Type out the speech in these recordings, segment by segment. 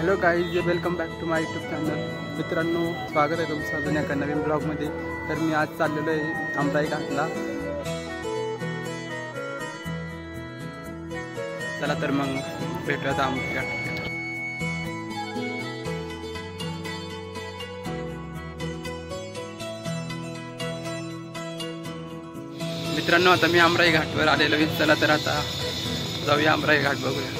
Hello guys, welcome back to my YouTube channel. मित्रांनो, स्वागत आहे तुमचं अजून एका नवीन ब्लॉगमध्ये. तर मी आज चाललेलो आहे आमराई घाटला. चला तर मग भेटूया आता आमराई घाट. मित्रांनो, आता मी आमराई घाटवर आलेलो आहे. चला तर आता जाऊया आमराई घाट बघूया.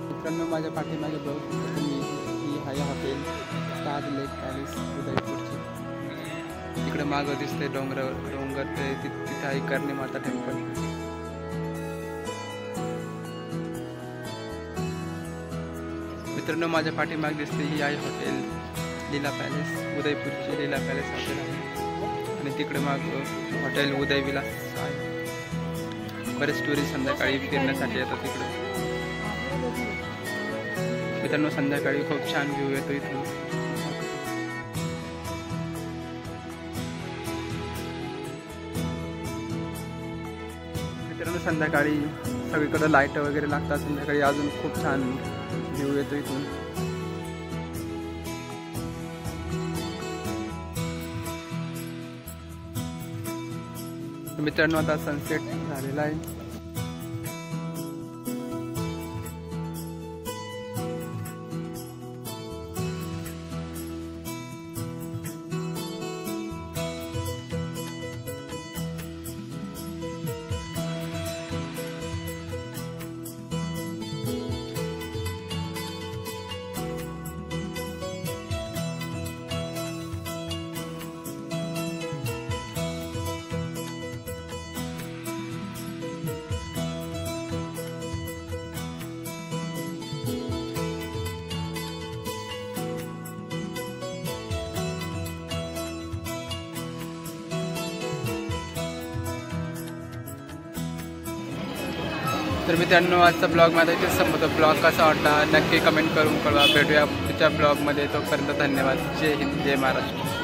मित्रांनो, माझ्या पाठीमागे बघू शकता तुम्ही, ही आहे हॉटेल ताज लेक पॅलेस उदयपूरची. इकडे मागं दिसते डोंगर ते तिथे आहे करणी माता टेम्पल. मित्रांनो, माझ्या पाठीमागे दिसते ही आहे हॉटेल लीला पॅलेस उदयपूरची. लीला पॅलेस हॉटेल आहे आणि तिकडे माग हॉटेल उदय विलास आहे. बरेच टुरिस्ट संध्याकाळी फिरण्यासाठी येतात तिकडे. मित्रांनो, संध्याकाळी खूप छान व्ह्यू येतो इथून. मित्रांनो, संध्याकाळी सगळीकडे लाईट वगैरे लागतात. संध्याकाळी अजून खूप छान व्ह्यू येतो इथून. मित्रांनो, आता सनसेट झालेला आहे. तर मित्रांनो, आजचा ब्लॉग माझा इथेच संपतो. ब्लॉग कसा वाटला नक्की कमेंट करून कळवा. भेटूया पुढच्या ब्लॉगमध्ये. तोपर्यंत धन्यवाद. जय हिंद, जय महाराष्ट्र.